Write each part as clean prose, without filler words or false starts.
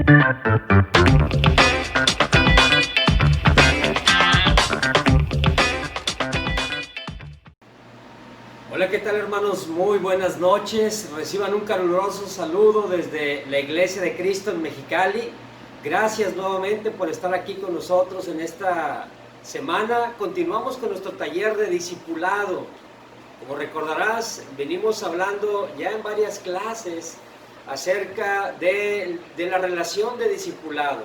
Hola, ¿qué tal, hermanos? Muy buenas noches. Reciban un caluroso saludo desde la Iglesia de Cristo en Mexicali. Gracias nuevamente por estar aquí con nosotros en esta semana. Continuamos con nuestro taller de discipulado. Como recordarás, venimos hablando ya en varias clases acerca de la relación de discipulado.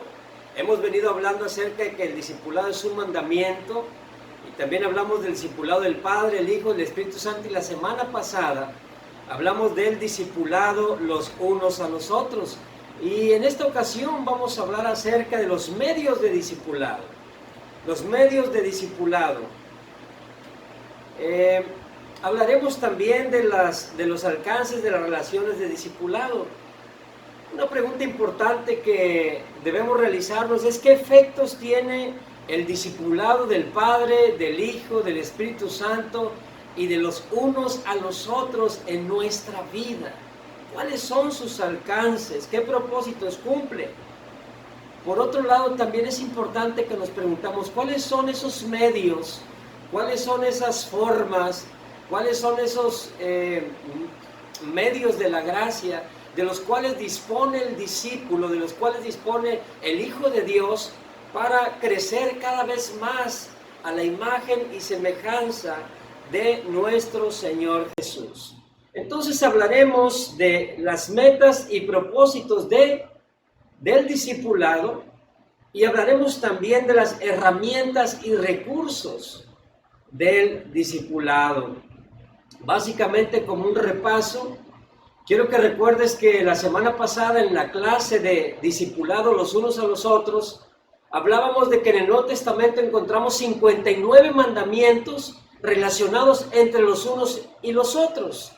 Hemos venido hablando acerca de que el discipulado es un mandamiento. Y también hablamos del discipulado del Padre, el Hijo y el Espíritu Santo. Y la semana pasada hablamos del discipulado los unos a los otros. Y en esta ocasión vamos a hablar acerca de los medios de discipulado. Los medios de discipulado. Hablaremos también de los alcances de las relaciones de discipulado. Una pregunta importante que debemos realizarnos es: ¿qué efectos tiene el discipulado del Padre, del Hijo, del Espíritu Santo y de los unos a los otros en nuestra vida? ¿Cuáles son sus alcances? ¿Qué propósitos cumple? Por otro lado, también es importante que nos preguntamos cuáles son esos medios, cuáles son esas formas, cuáles son esos medios de la gracia de los cuales dispone el discípulo, de los cuales dispone el Hijo de Dios, para crecer cada vez más a la imagen y semejanza de nuestro Señor Jesús. Entonces hablaremos de las metas y propósitos del discipulado, y hablaremos también de las herramientas y recursos del discipulado. Básicamente, como un repaso, quiero que recuerdes que la semana pasada en la clase de discipulado los unos a los otros, hablábamos de que en el Nuevo Testamento encontramos 59 mandamientos relacionados entre los unos y los otros.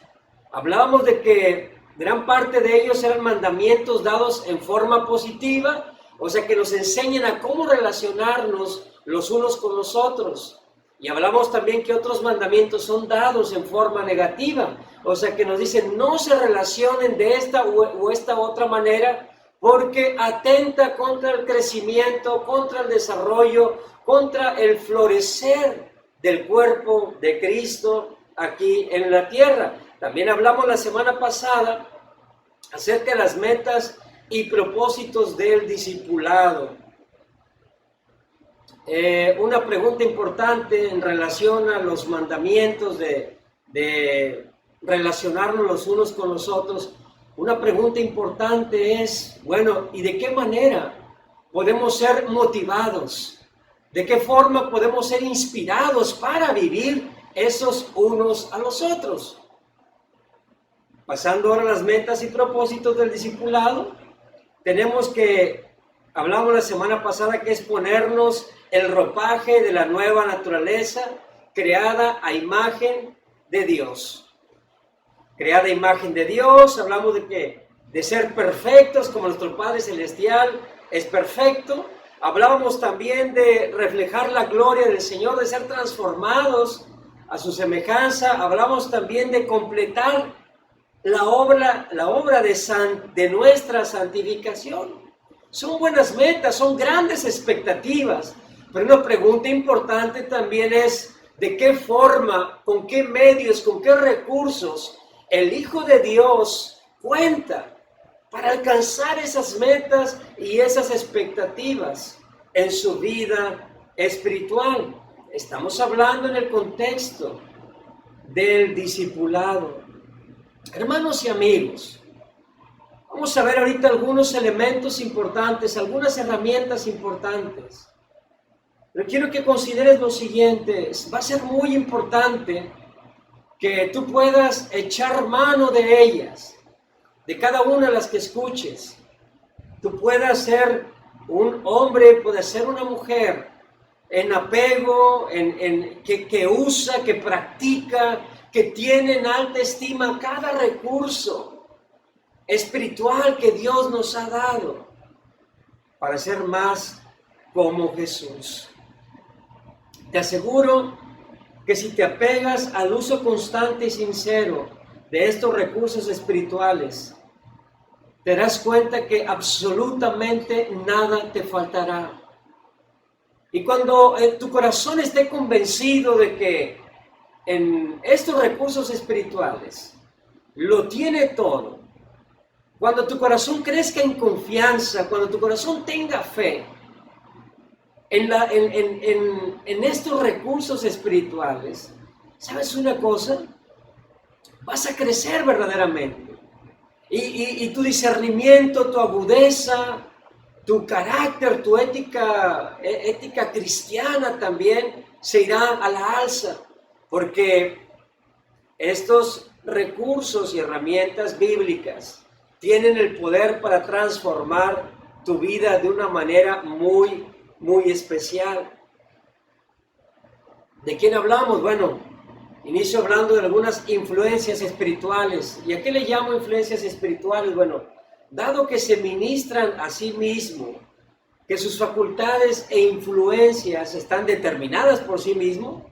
Hablábamos de que gran parte de ellos eran mandamientos dados en forma positiva, o sea, que nos enseñan a cómo relacionarnos los unos con los otros. Y hablamos también que otros mandamientos son dados en forma negativa, o sea, que nos dicen no se relacionen de esta o esta otra manera, porque atenta contra el crecimiento, contra el desarrollo, contra el florecer del cuerpo de Cristo aquí en la tierra. También hablamos la semana pasada acerca de las metas y propósitos del discipulado. Una pregunta importante en relación a los mandamientos de relacionarnos los unos con los otros. Una pregunta importante es, bueno, ¿y de qué manera podemos ser motivados? ¿De qué forma podemos ser inspirados para vivir esos unos a los otros? Pasando ahora a las metas y propósitos del discipulado, tenemos que, hablamos la semana pasada, que es ponernos el ropaje de la nueva naturaleza creada a imagen de Dios. Creada a imagen de Dios, hablamos de ser perfectos como nuestro Padre Celestial es perfecto. Hablábamos también de reflejar la gloria del Señor, de ser transformados a su semejanza. Hablamos también de completar la obra de nuestra santificación. Son buenas metas, son grandes expectativas, pero una pregunta importante también es: ¿de qué forma, con qué medios, con qué recursos el Hijo de Dios cuenta para alcanzar esas metas y esas expectativas en su vida espiritual? Estamos hablando en el contexto del discipulado. Hermanos y amigos, vamos a ver ahorita algunos elementos importantes, algunas herramientas importantes. Pero quiero que consideres lo siguiente: va a ser muy importante que tú puedas echar mano de ellas, de cada una de las que escuches. Tú puedas ser un hombre, puedes ser una mujer en apego, que usa, que practica, que tiene en alta estima cada recurso espiritual que Dios nos ha dado para ser más como Jesús. Te aseguro que si te apegas al uso constante y sincero de estos recursos espirituales, te darás cuenta que absolutamente nada te faltará. Y cuando tu corazón esté convencido de que en estos recursos espirituales lo tiene todo, cuando tu corazón crezca en confianza, cuando tu corazón tenga fe en estos recursos espirituales, ¿sabes una cosa? Vas a crecer verdaderamente. Y tu discernimiento, tu agudeza, tu carácter, tu ética cristiana también se irá a la alza, porque estos recursos y herramientas bíblicas tienen el poder para transformar tu vida de una manera muy, muy especial. ¿De quién hablamos? Bueno, inicio hablando de algunas influencias espirituales. ¿Y a qué le llamo influencias espirituales? Bueno, dado que se ministran a sí mismo, que sus facultades e influencias están determinadas por sí mismo,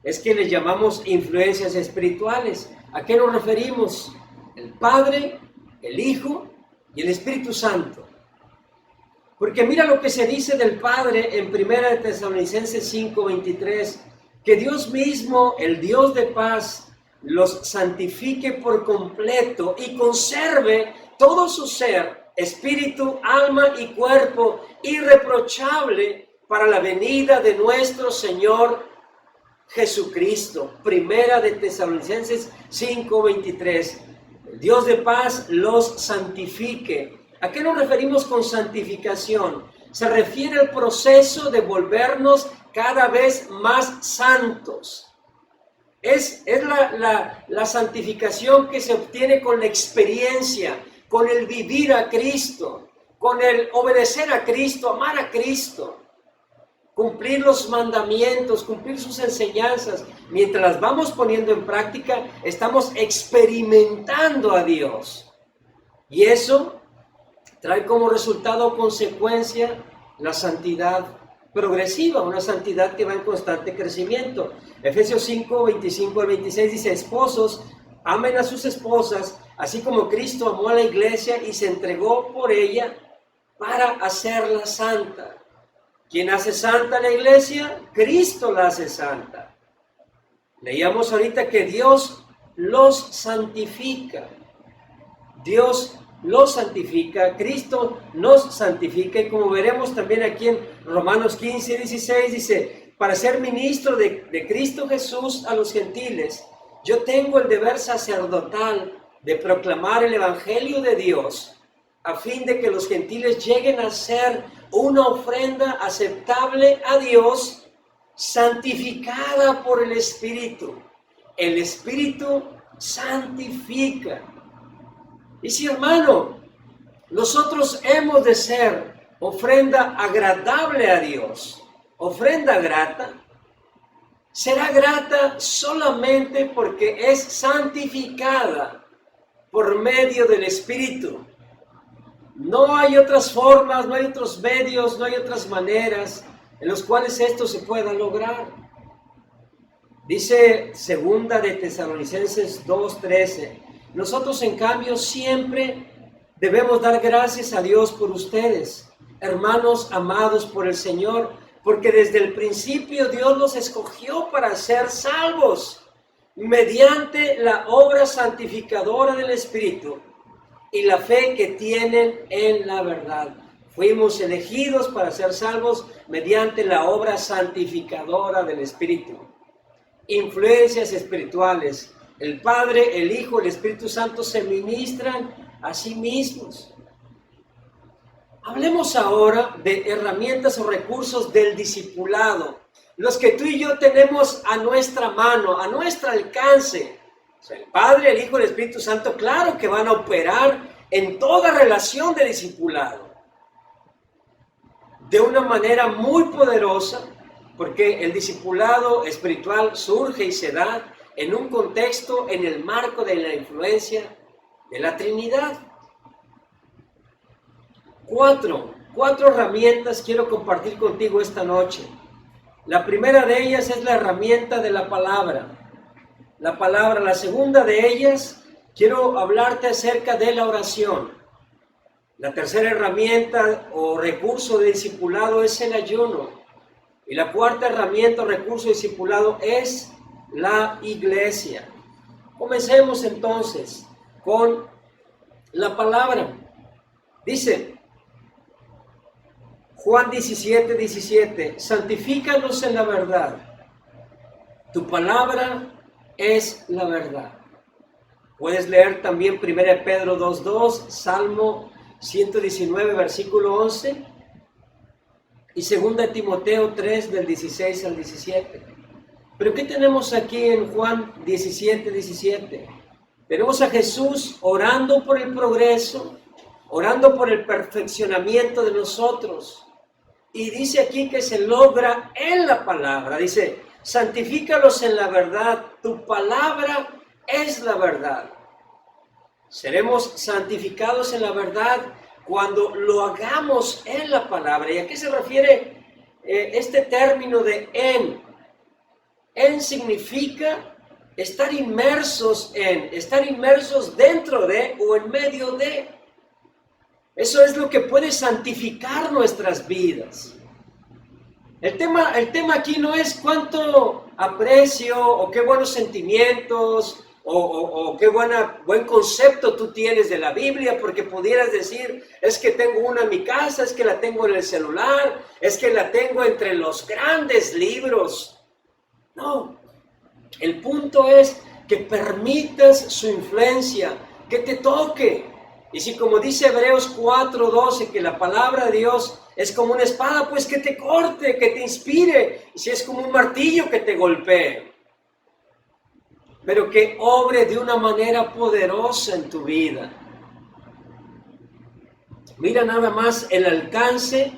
es que les llamamos influencias espirituales. ¿A qué nos referimos? El Padre, el Hijo y el Espíritu Santo. Porque mira lo que se dice del Padre en 1 Tesalonicenses 5:23, que Dios mismo, el Dios de paz, los santifique por completo y conserve todo su ser, espíritu, alma y cuerpo irreprochable para la venida de nuestro Señor Jesucristo. 1 Tesalonicenses 5:23. El Dios de paz los santifique. ¿A qué nos referimos con santificación? Se refiere al proceso de volvernos cada vez más santos. Es la santificación que se obtiene con la experiencia, con el vivir a Cristo, con el obedecer a Cristo, amar a Cristo, cumplir los mandamientos, cumplir sus enseñanzas. Mientras las vamos poniendo en práctica, estamos experimentando a Dios. Y eso trae como resultado o consecuencia la santidad progresiva, una santidad que va en constante crecimiento. Efesios 5:25-26 dice: esposos, amen a sus esposas, así como Cristo amó a la iglesia y se entregó por ella para hacerla santa. ¿Quién hace santa a la iglesia? Cristo la hace santa. Leíamos ahorita que Dios los santifica. Dios los santifica, Cristo nos santifica, y como veremos también aquí en Romanos 15:16 dice: para ser ministro de Cristo Jesús a los gentiles, yo tengo el deber sacerdotal de proclamar el evangelio de Dios, a fin de que los gentiles lleguen a ser una ofrenda aceptable a Dios, santificada por el Espíritu. El Espíritu santifica. Y si, hermano, nosotros hemos de ser ofrenda agradable a Dios, ofrenda grata, será grata solamente porque es santificada por medio del Espíritu. No hay otras formas, no hay otros medios, no hay otras maneras en los cuales esto se pueda lograr. Dice 2 Tesalonicenses 2:13, nosotros en cambio siempre debemos dar gracias a Dios por ustedes, hermanos amados por el Señor, porque desde el principio Dios los escogió para ser salvos mediante la obra santificadora del Espíritu y la fe que tienen en la verdad. Fuimos elegidos para ser salvos mediante la obra santificadora del Espíritu. Influencias espirituales. El Padre, el Hijo, el Espíritu Santo se ministran a sí mismos. Hablemos ahora de herramientas o recursos del discipulado, los que tú y yo tenemos a nuestra mano, a nuestro alcance. O sea, el Padre, el Hijo, el Espíritu Santo, claro que van a operar en toda relación de discipulado de una manera muy poderosa, porque el discipulado espiritual surge y se da en un contexto, en el marco de la influencia de la Trinidad. Cuatro herramientas quiero compartir contigo esta noche. La primera de ellas es la herramienta de la palabra. La segunda de ellas, quiero hablarte acerca de la oración. La tercera herramienta o recurso de discipulado es el ayuno. Y la cuarta herramienta o recurso de discipulado es la iglesia. Comencemos entonces con la palabra. Dice Juan 17:17, santifícalos en la verdad. Tu palabra es la verdad. Puedes leer también 1 Pedro 2:2, Salmo 119, versículo 11, y 2 Timoteo 3, del 16 al 17. Pero ¿qué tenemos aquí en Juan 17:17? Tenemos a Jesús orando por el progreso, orando por el perfeccionamiento de nosotros. Y dice aquí que se logra en la palabra. Dice, santifícalos en la verdad, tu palabra es la verdad. Seremos santificados en la verdad cuando lo hagamos en la palabra. ¿Y a qué se refiere este término de en? En significa estar inmersos en, estar inmersos dentro de o en medio de. Eso es lo que puede santificar nuestras vidas. El tema aquí no es cuánto aprecio o qué buenos sentimientos o qué buen concepto tú tienes de la Biblia, porque pudieras decir, es que tengo una en mi casa, es que la tengo en el celular, es que la tengo entre los grandes libros. No, el punto es que permitas su influencia, que te toque. Y si como dice Hebreos 4:12, que la palabra de Dios es como una espada, pues que te corte, que te inspire. Y si es como un martillo, que te golpee. Pero que obre de una manera poderosa en tu vida. Mira nada más el alcance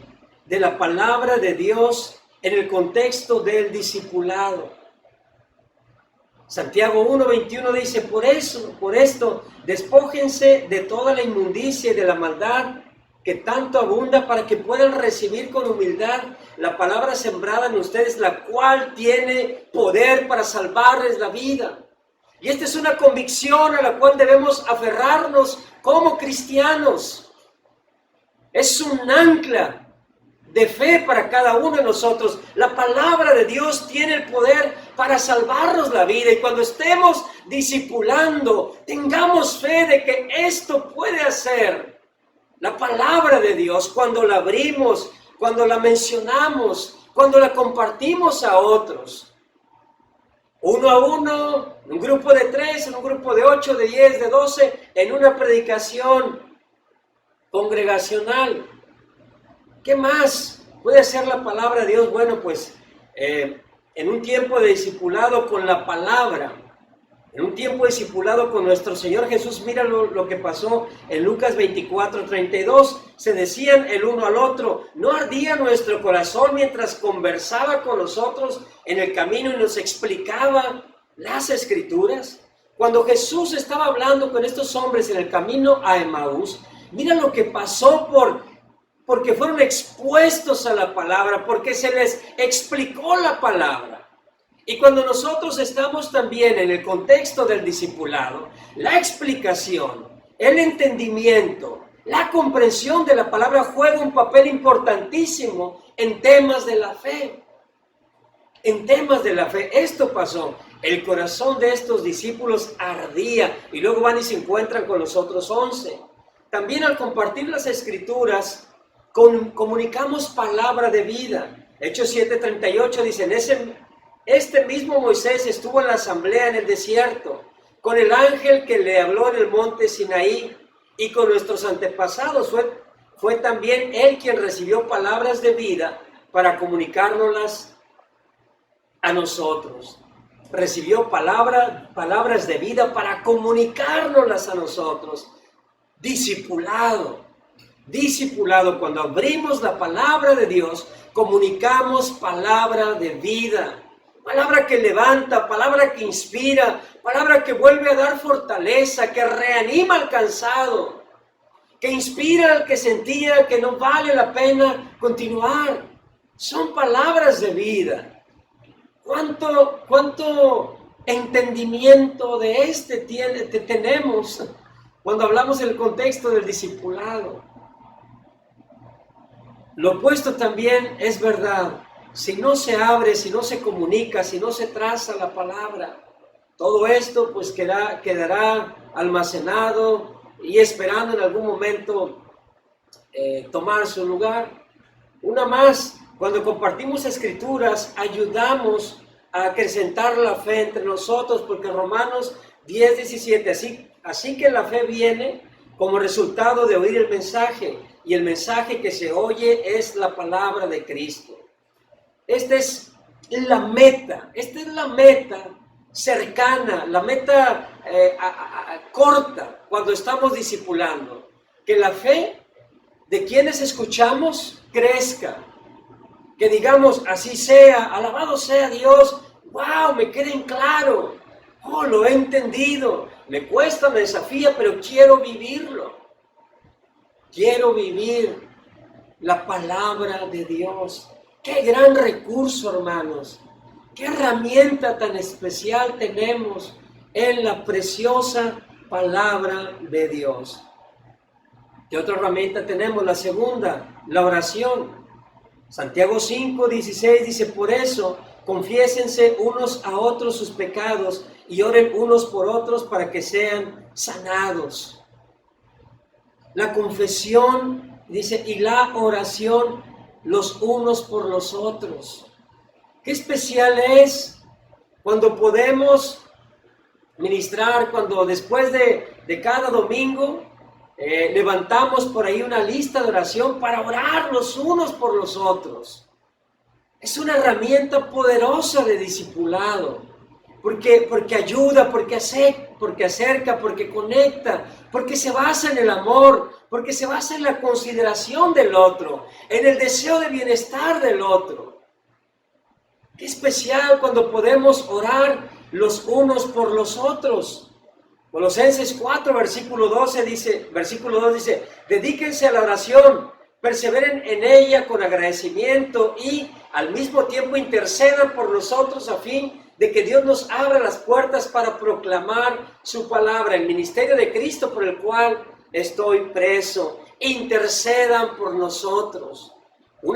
de la palabra de Dios en el contexto del discipulado. Santiago 1:21 dice, por esto, despójense de toda la inmundicia y de la maldad que tanto abunda, para que puedan recibir con humildad la palabra sembrada en ustedes, la cual tiene poder para salvarles la vida. Y esta es una convicción a la cual debemos aferrarnos como cristianos. Es un ancla de fe para cada uno de nosotros. La palabra de Dios tiene el poder para salvarnos la vida, y cuando estemos discipulando, tengamos fe de que esto puede hacer la palabra de Dios cuando la abrimos, cuando la mencionamos, cuando la compartimos a otros. Uno a uno, en un grupo de 3, en un grupo de 8, de 10, de 12, en una predicación congregacional. ¿Qué más puede hacer la palabra de Dios? Bueno, pues en un tiempo de discipulado con la palabra, en un tiempo de discipulado con nuestro Señor Jesús, mira lo que pasó en Lucas 24:32. Se decían el uno al otro, ¿no ardía nuestro corazón mientras conversaba con nosotros en el camino y nos explicaba las Escrituras? Cuando Jesús estaba hablando con estos hombres en el camino a Emaús, mira lo que pasó porque fueron expuestos a la palabra, porque se les explicó la palabra. Y cuando nosotros estamos también en el contexto del discipulado, la explicación, el entendimiento, la comprensión de la palabra juega un papel importantísimo en temas de la fe. En temas de la fe, esto pasó. El corazón de estos discípulos ardía, y luego van y se encuentran con los otros 11. También al compartir las Escrituras, comunicamos palabra de vida. Hechos 7:38 dicen, este mismo Moisés estuvo en la asamblea en el desierto, con el ángel que le habló en el monte Sinaí, y con nuestros antepasados fue también él quien recibió palabras de vida para comunicárnoslas a nosotros. Recibió palabras de vida para comunicárnoslas a nosotros. Discipulado, cuando abrimos la palabra de Dios, comunicamos palabra de vida. Palabra que levanta, palabra que inspira, palabra que vuelve a dar fortaleza, que reanima al cansado, que inspira al que sentía que no vale la pena continuar. Son palabras de vida. ¿Cuánto entendimiento de tenemos cuando hablamos del contexto del discipulado? Lo opuesto también es verdad. Si no se abre, si no se comunica, si no se traza la palabra, todo esto pues quedará almacenado y esperando en algún momento tomar su lugar. Una más, cuando compartimos escrituras, ayudamos a acrecentar la fe entre nosotros, porque Romanos 10:17, así que la fe viene como resultado de oír el mensaje, y el mensaje que se oye es la palabra de Cristo. Esta es la meta cercana, la meta corta cuando estamos discipulando, que la fe de quienes escuchamos crezca, que digamos así sea, alabado sea Dios, wow, me queda en claro, oh, lo he entendido, me cuesta, me desafía, pero quiero vivirlo, quiero vivir la palabra de Dios. Qué gran recurso, hermanos, qué herramienta tan especial tenemos en la preciosa palabra de Dios. ¿Qué otra herramienta tenemos? La segunda, la oración. Santiago 5:16 dice, por eso, confiésense unos a otros sus pecados y oren unos por otros para que sean sanados. La confesión, dice, y la oración los unos por los otros. Qué especial es cuando podemos ministrar, cuando después de cada domingo levantamos por ahí una lista de oración para orar los unos por los otros. Es una herramienta poderosa de discipulado, porque ayuda, porque acerca, porque conecta, porque se basa en el amor, porque se basa en la consideración del otro, en el deseo de bienestar del otro. Qué especial cuando podemos orar los unos por los otros. Colosenses 4, versículo 2 dice, dedíquense a la oración, perseveren en ella con agradecimiento y al mismo tiempo intercedan por nosotros a fin de que Dios nos abra las puertas para proclamar su palabra, el ministerio de Cristo por el cual estoy preso. Intercedan por nosotros. Un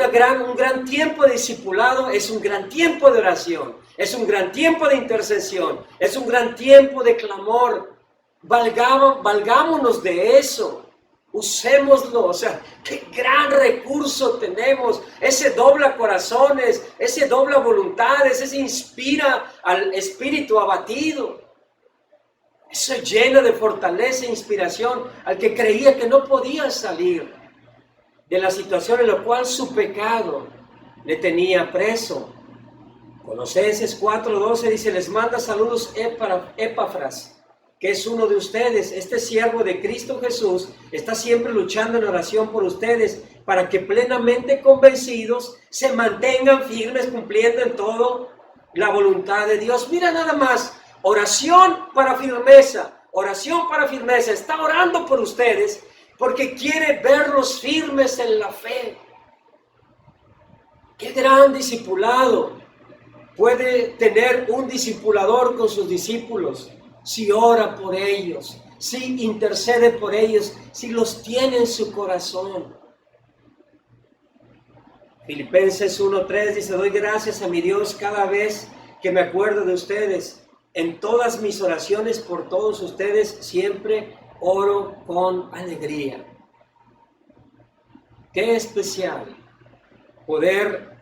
gran tiempo de discipulado es un gran tiempo de oración, es un gran tiempo de intercesión, es un gran tiempo de clamor. Valgámonos de eso, usémoslo, o sea, qué gran recurso tenemos, ese dobla corazones, ese dobla voluntades, ese inspira al espíritu abatido, eso llena de fortaleza e inspiración al que creía que no podía salir de la situación en la cual su pecado le tenía preso. Colosenses 4:12 dice, les manda saludos Epafras, que es uno de ustedes. Este siervo de Cristo Jesús está siempre luchando en oración por ustedes, para que plenamente convencidos se mantengan firmes cumpliendo en todo la voluntad de Dios. Mira nada más, oración para firmeza, está orando por ustedes porque quiere verlos firmes en la fe. Qué gran discipulado puede tener un discipulador con sus discípulos, si ora por ellos, si intercede por ellos, si los tiene en su corazón. Filipenses 1:3 dice, doy gracias a mi Dios cada vez que me acuerdo de ustedes. En todas mis oraciones por todos ustedes siempre oro con alegría. Qué especial poder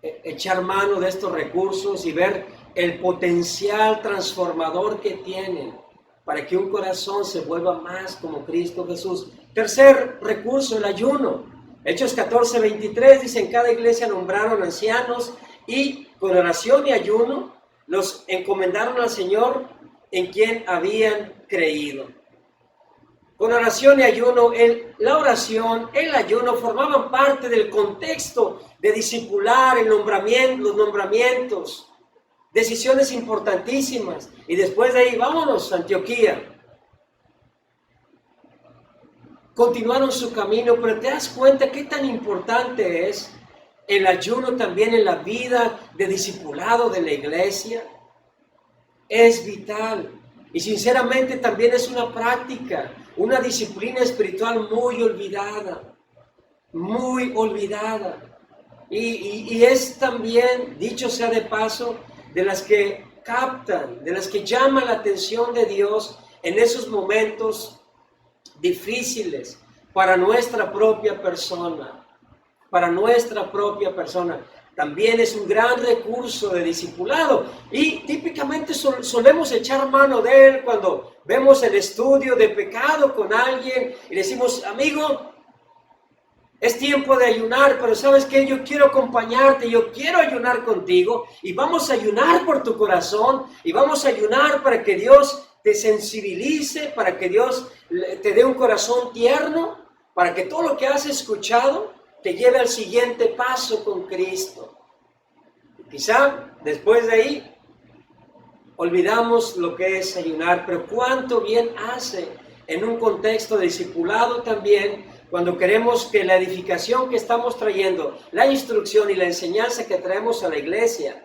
echar mano de estos recursos y ver el potencial transformador que tienen para que un corazón se vuelva más como Cristo Jesús. Tercer recurso, el ayuno. Hechos 14:23 dice, en cada iglesia nombraron ancianos y con oración y ayuno los encomendaron al Señor en quien habían creído. Con oración y ayuno, la oración, el ayuno formaban parte del contexto de discipular, los nombramientos, decisiones importantísimas. Y después de ahí, vámonos a Antioquía. Continuaron su camino, pero te das cuenta qué tan importante es el ayuno también en la vida de discipulado de la iglesia. Es vital. Y sinceramente también es una práctica, una disciplina espiritual muy olvidada. muy olvidada. Y es también, dicho sea de paso, de las que captan, de las que llaman la atención de Dios en esos momentos difíciles para nuestra propia persona, para nuestra propia persona. También es un gran recurso de discipulado y típicamente solemos echar mano de él cuando vemos el estudio de pecado con alguien y decimos, amigo, es tiempo de ayunar, pero ¿sabes qué? Yo quiero acompañarte, yo quiero ayunar contigo y vamos a ayunar por tu corazón y vamos a ayunar para que Dios te sensibilice, para que Dios te dé un corazón tierno, para que todo lo que has escuchado te lleve al siguiente paso con Cristo. Quizá después de ahí olvidamos lo que es ayunar, pero cuánto bien hace en un contexto de discipulado también, cuando queremos que la edificación que estamos trayendo, la instrucción y la enseñanza que traemos a la iglesia,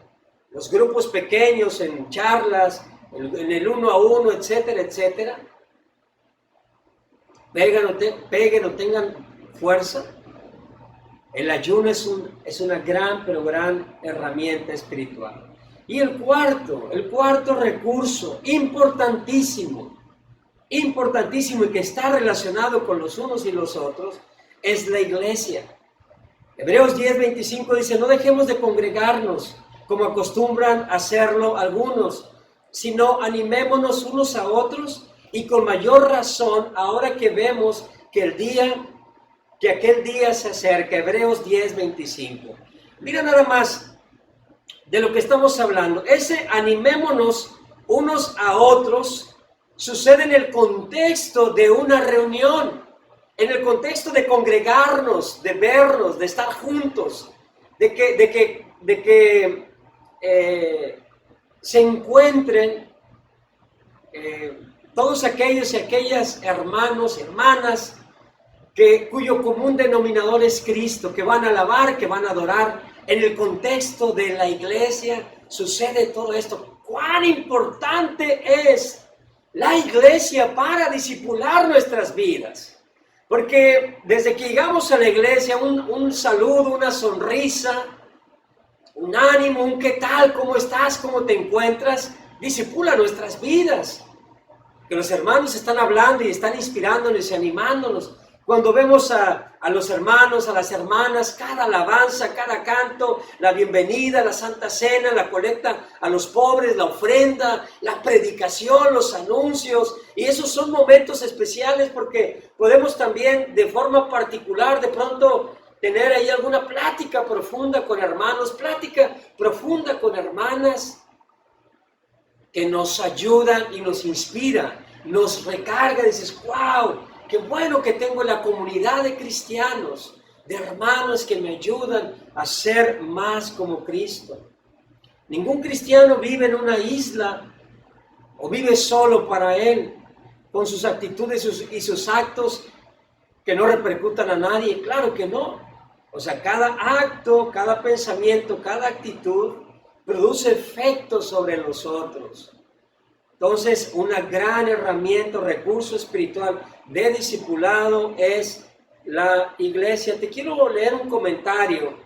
los grupos pequeños en charlas, en el 1 a 1, etcétera, etcétera, peguen o tengan fuerza. El ayuno es una gran, pero gran herramienta espiritual. Y el cuarto recurso, importantísimo y que está relacionado con los unos y los otros, es la iglesia. Hebreos 10:25 dice, no dejemos de congregarnos como acostumbran hacerlo algunos, sino animémonos unos a otros y con mayor razón ahora que vemos que aquel día se acerca. Hebreos 10:25. Mira nada más de lo que estamos hablando. Ese animémonos unos a otros sucede en el contexto de una reunión, en el contexto de congregarnos, de vernos, de estar juntos, de que se encuentren todos aquellos y aquellas hermanos y hermanas cuyo común denominador es Cristo, que van a alabar, que van a adorar. En el contexto de la iglesia sucede todo esto. ¡Cuán importante es la iglesia para discipular nuestras vidas! Porque desde que llegamos a la iglesia, un saludo, una sonrisa, un ánimo, un ¿qué tal? ¿Cómo estás? ¿Cómo te encuentras? Discipula nuestras vidas. Que los hermanos están hablando y están inspirándonos y animándonos. Cuando vemos a los hermanos, a las hermanas, cada alabanza, cada canto, la bienvenida, la Santa Cena, la colecta a los pobres, la ofrenda, la predicación, los anuncios, y esos son momentos especiales porque podemos también de forma particular de pronto tener ahí alguna plática profunda con hermanos, plática profunda con hermanas que nos ayudan y nos inspiran, nos recarga, dices, wow, qué bueno que tengo la comunidad de cristianos, de hermanos que me ayudan a ser más como Cristo. Ningún cristiano vive en una isla o vive solo para él, con sus actitudes y sus actos que no repercutan a nadie. Claro que no. O sea, cada acto, cada pensamiento, cada actitud produce efectos sobre los otros. Entonces, una gran herramienta, recurso espiritual de discipulado es la iglesia. Te quiero leer un comentario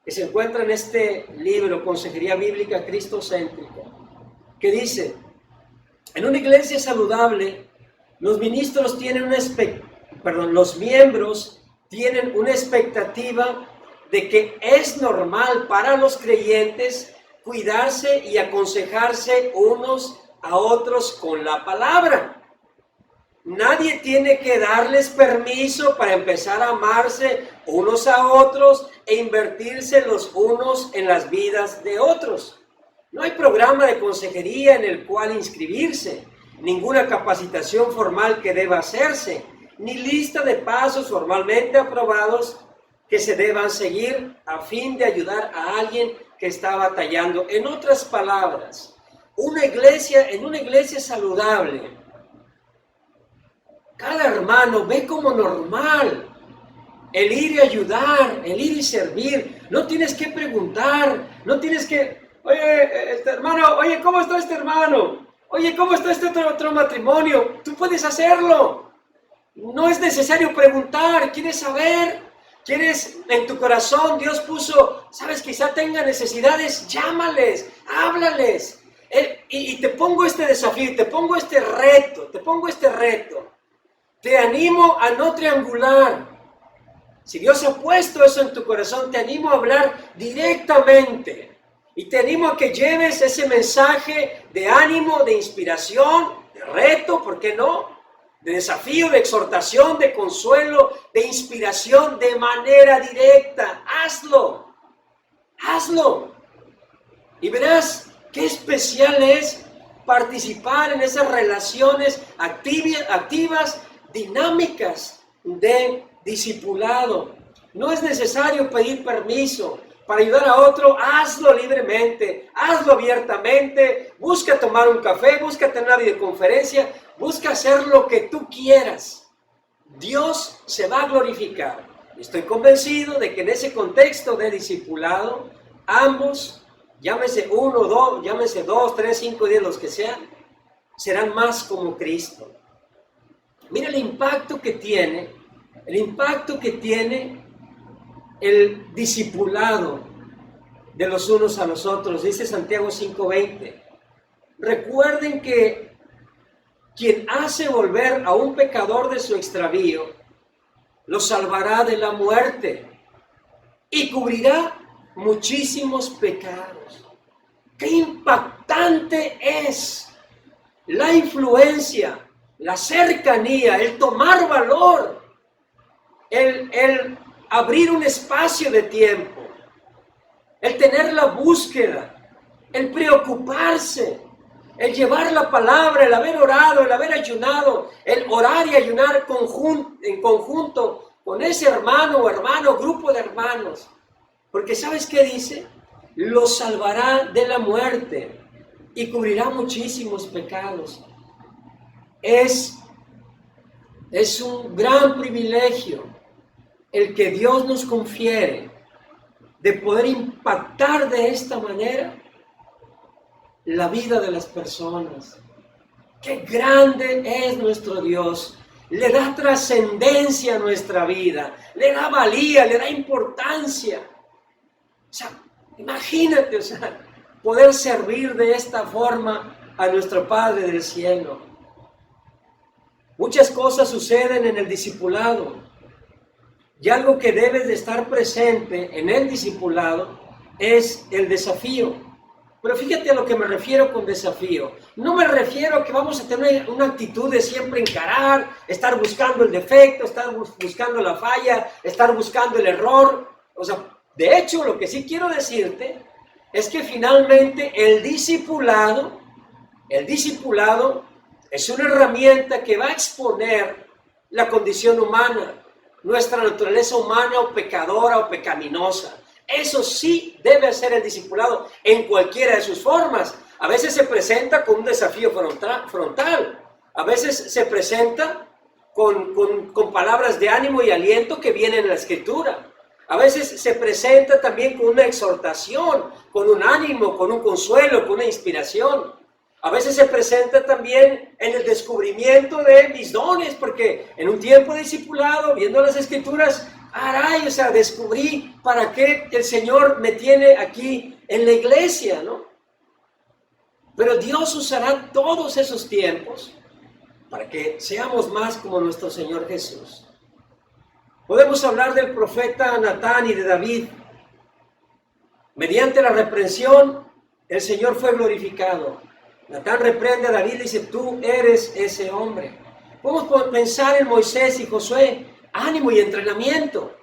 que se encuentra en este libro, Consejería Bíblica Cristocéntrica, que dice, en una iglesia saludable, los miembros tienen una expectativa de que es normal para los creyentes cuidarse y aconsejarse unos a otros con la palabra. Nadie tiene que darles permiso para empezar a amarse unos a otros e invertirse los unos en las vidas de otros. No hay programa de consejería en el cual inscribirse, ninguna capacitación formal que deba hacerse, ni lista de pasos formalmente aprobados que se deban seguir a fin de ayudar a alguien que está batallando. En otras palabras, en una iglesia saludable, cada hermano ve como normal el ir y ayudar, el ir y servir. No tienes que preguntar, no tienes que, oye, este hermano, oye, ¿cómo está este hermano? Oye, ¿cómo está este otro matrimonio? Tú puedes hacerlo. No es necesario preguntar, ¿quieres saber? ¿Quieres en tu corazón? Dios puso, sabes, quizá tenga necesidades, llámales, háblales. Y te pongo este desafío, te pongo este reto. Te animo a no triangular. Si Dios ha puesto eso en tu corazón, te animo a hablar directamente. Y te animo a que lleves ese mensaje de ánimo, de inspiración, de reto, ¿por qué no? De desafío, de exhortación, de consuelo, de inspiración de manera directa. Hazlo. Y verás qué especial es participar en esas relaciones activas, dinámicas de discipulado. No es necesario pedir permiso para ayudar a otro. Hazlo libremente, hazlo abiertamente. Busca tomar un café, busca tener una videoconferencia, busca hacer lo que tú quieras. Dios se va a glorificar. Estoy convencido de que en ese contexto de discipulado, ambos, llámese uno, dos, llámese 2, 3, 5, 10, los que sean, serán más como Cristo. Mira el impacto que tiene el discipulado de los unos a los otros. Dice Santiago 5:20. Recuerden que quien hace volver a un pecador de su extravío, lo salvará de la muerte y cubrirá muchísimos pecados. ¡Qué impactante es la influencia, la cercanía, el tomar valor, el abrir un espacio de tiempo, el tener la búsqueda, el preocuparse, el llevar la palabra, el haber orado, el haber ayunado, el orar y ayunar en conjunto con ese hermano, grupo de hermanos. Porque ¿sabes qué dice? Lo salvará de la muerte y cubrirá muchísimos pecados. Es un gran privilegio el que Dios nos confiere de poder impactar de esta manera la vida de las personas. ¡Qué grande es nuestro Dios! Le da trascendencia a nuestra vida, le da valía, le da importancia. O sea, imagínate, poder servir de esta forma a nuestro Padre del cielo. Muchas cosas suceden en el discipulado. Y algo que debes de estar presente en el discipulado es el desafío. Pero fíjate a lo que me refiero con desafío. No me refiero a que vamos a tener una actitud de siempre encarar, estar buscando el defecto, estar buscando la falla, estar buscando el error. O sea, de hecho, lo que sí quiero decirte es que finalmente el discipulado es una herramienta que va a exponer la condición humana, nuestra naturaleza humana o pecadora o pecaminosa. Eso sí debe ser el discipulado en cualquiera de sus formas. A veces se presenta con un desafío frontal. A veces se presenta con palabras de ánimo y aliento que vienen en la Escritura. A veces se presenta también con una exhortación, con un ánimo, con un consuelo, con una inspiración. A veces se presenta también en el descubrimiento de mis dones, porque en un tiempo de discipulado, viendo las Escrituras, descubrí para qué el Señor me tiene aquí en la iglesia, ¿no? Pero Dios usará todos esos tiempos para que seamos más como nuestro Señor Jesús. Podemos hablar del profeta Natán y de David. Mediante la reprensión, el Señor fue glorificado. Natán reprende a David y dice, tú eres ese hombre. Podemos pensar en Moisés y Josué, ánimo y entrenamiento.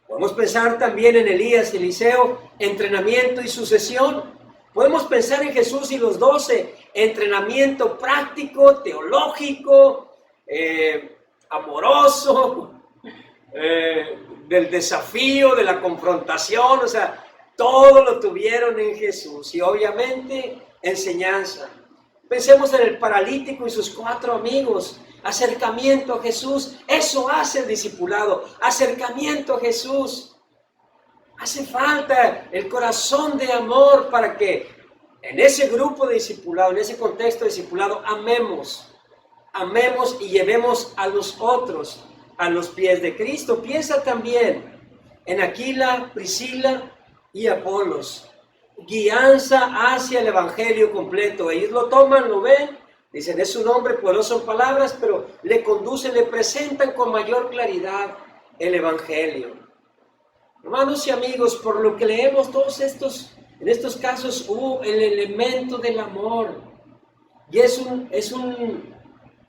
Podemos pensar también en Elías y Eliseo, entrenamiento y sucesión. Podemos pensar en Jesús y los 12, entrenamiento práctico, teológico, amoroso, del desafío, de la confrontación, todo lo tuvieron en Jesús y obviamente enseñanza. Pensemos en el paralítico y sus 4 amigos, acercamiento a Jesús, eso hace el discipulado, acercamiento a Jesús. Hace falta el corazón de amor para que en ese grupo de discipulado, en ese contexto de discipulado, amemos y llevemos a los otros a los pies de Cristo. Piensa también en Aquila, Priscila y Apolos. Guianza hacia el evangelio completo. Ellos lo toman, lo ven, dicen es un hombre poderoso en palabras, pero le conducen, le presentan con mayor claridad el evangelio. Hermanos y amigos, por lo que leemos en estos casos hubo el elemento del amor. Y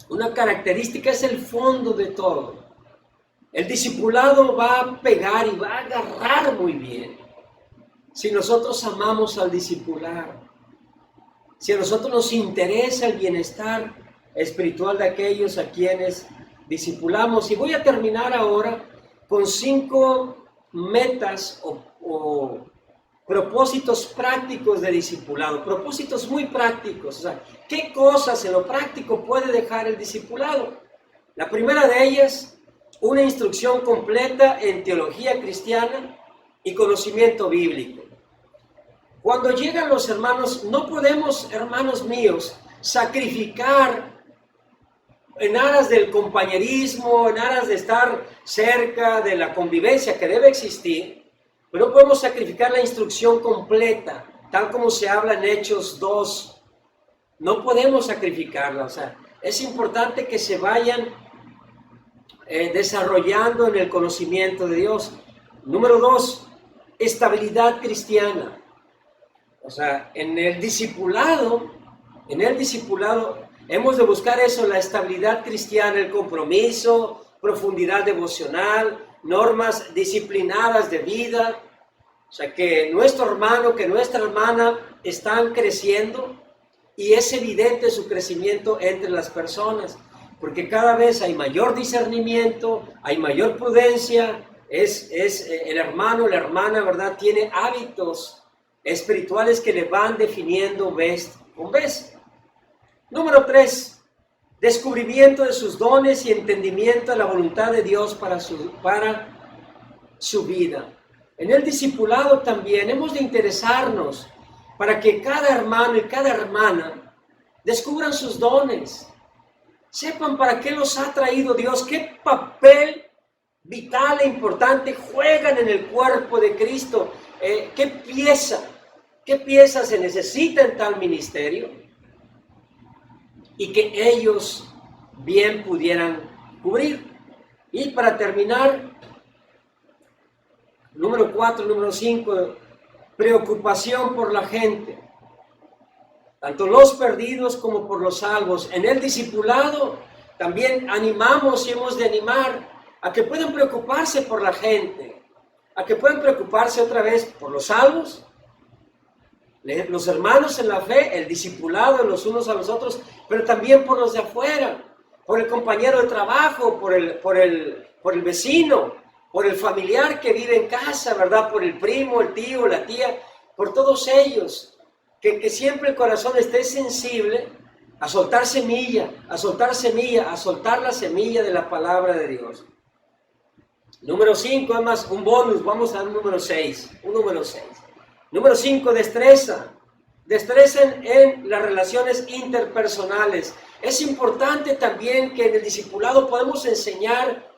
una característica, es el fondo de todo. El discipulado va a pegar y va a agarrar muy bien si nosotros amamos al discipular, si a nosotros nos interesa el bienestar espiritual de aquellos a quienes discipulamos. Y voy a terminar ahora con 5 metas o propósitos prácticos de discipulado, propósitos muy prácticos. O sea, ¿qué cosas en lo práctico puede dejar el discipulado? La primera de ellas, una instrucción completa en teología cristiana y conocimiento bíblico. Cuando llegan los hermanos, no podemos, hermanos míos, sacrificar en aras del compañerismo, en aras de estar cerca de la convivencia que debe existir, pero no podemos sacrificar la instrucción completa, tal como se habla en Hechos 2. No podemos sacrificarla. O sea, es importante que se vayan desarrollando en el conocimiento de Dios. Número 2, estabilidad cristiana. O sea, en el discipulado hemos de buscar eso, la estabilidad cristiana, el compromiso, profundidad devocional, normas disciplinadas de vida. O sea, que nuestro hermano, que nuestra hermana están creciendo y es evidente su crecimiento entre las personas, porque cada vez hay mayor discernimiento, hay mayor prudencia, el hermano, la hermana, ¿verdad? Tiene hábitos espirituales que le van definiendo vez con vez. Número 3, descubrimiento de sus dones y entendimiento de la voluntad de Dios para su vida. En el discipulado también hemos de interesarnos para que cada hermano y cada hermana descubran sus dones, sepan para qué los ha traído Dios, qué papel vital e importante juegan en el cuerpo de Cristo, qué pieza se necesita en tal ministerio, y que ellos bien pudieran cubrir. Y para terminar, número 4, número 5, preocupación por la gente, tanto los perdidos como por los salvos. En el discipulado también animamos y hemos de animar a que puedan preocuparse por la gente, a que puedan preocuparse otra vez por los salvos, los hermanos en la fe, el discipulado los unos a los otros, pero también por los de afuera, por el compañero de trabajo, por el vecino, por el familiar que vive en casa, ¿verdad? Por el primo, el tío, la tía, por todos ellos, que siempre el corazón esté sensible a soltar semilla, a soltar la semilla de la palabra de Dios. Número 5, además, un bonus, vamos al número 6, Número 5, destreza. Destresen en las relaciones interpersonales. Es importante también que en el discipulado podemos enseñar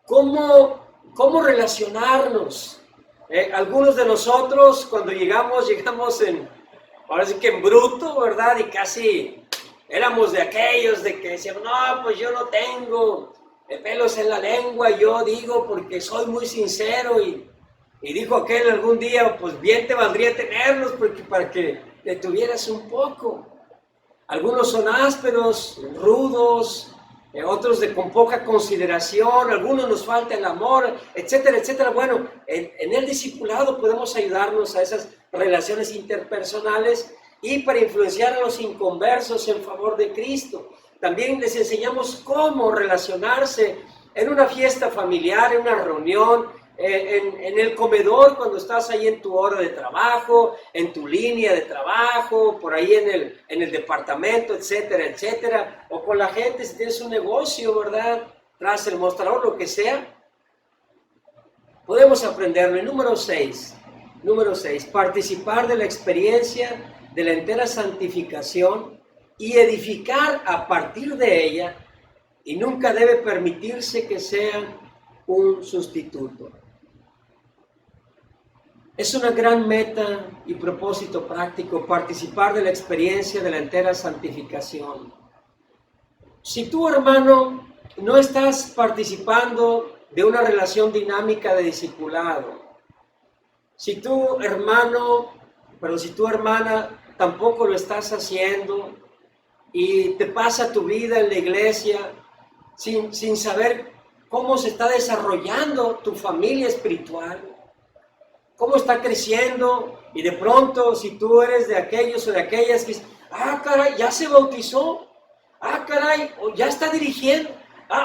cómo relacionarnos. Algunos de nosotros cuando llegamos ahora sí que en bruto, ¿verdad? Y casi éramos de aquellos de que decíamos, no, pues yo no tengo pelos en la lengua, yo digo porque soy muy sincero y dijo aquel algún día, pues bien te valdría tenerlos porque para que te tuvieras un poco. Algunos son ásperos, rudos, otros con poca consideración, algunos nos falta el amor, etcétera, etcétera. Bueno, en el discipulado podemos ayudarnos a esas relaciones interpersonales y para influenciar a los inconversos en favor de Cristo. También les enseñamos cómo relacionarse en una fiesta familiar, en una reunión, en el comedor cuando estás ahí en tu hora de trabajo, en tu línea de trabajo, por ahí en el departamento, etcétera, etcétera, o con la gente si tienes un negocio, ¿verdad? Tras el mostrador, lo que sea, podemos aprenderlo. Y número 6, participar de la experiencia de la entera santificación y edificar a partir de ella, y nunca debe permitirse que sea un sustituto. Es una gran meta y propósito práctico participar de la experiencia de la entera santificación. Si tú, hermano, no estás participando de una relación dinámica de discipulado, si tú, hermano, si tu hermana tampoco lo estás haciendo y te pasa tu vida en la iglesia sin saber cómo se está desarrollando tu familia espiritual, cómo está creciendo, y de pronto si tú eres de aquellos o de aquellas que dicen, caray, ya se bautizó, caray, ya está dirigiendo,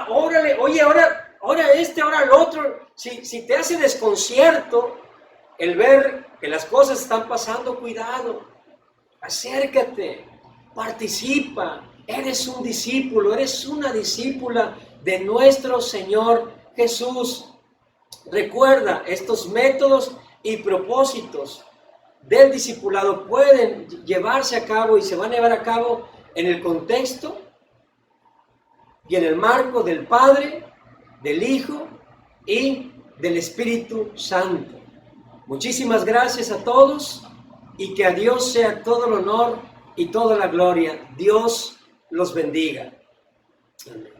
órale, oye, ahora el otro, si te hace desconcierto el ver que las cosas están pasando, cuidado, acércate, participa, eres un discípulo, eres una discípula de nuestro Señor Jesús. Recuerda, estos métodos y propósitos del discipulado pueden llevarse a cabo y se van a llevar a cabo en el contexto y en el marco del Padre, del Hijo y del Espíritu Santo. Muchísimas gracias a todos y que a Dios sea todo el honor y toda la gloria. Dios los bendiga. Amén.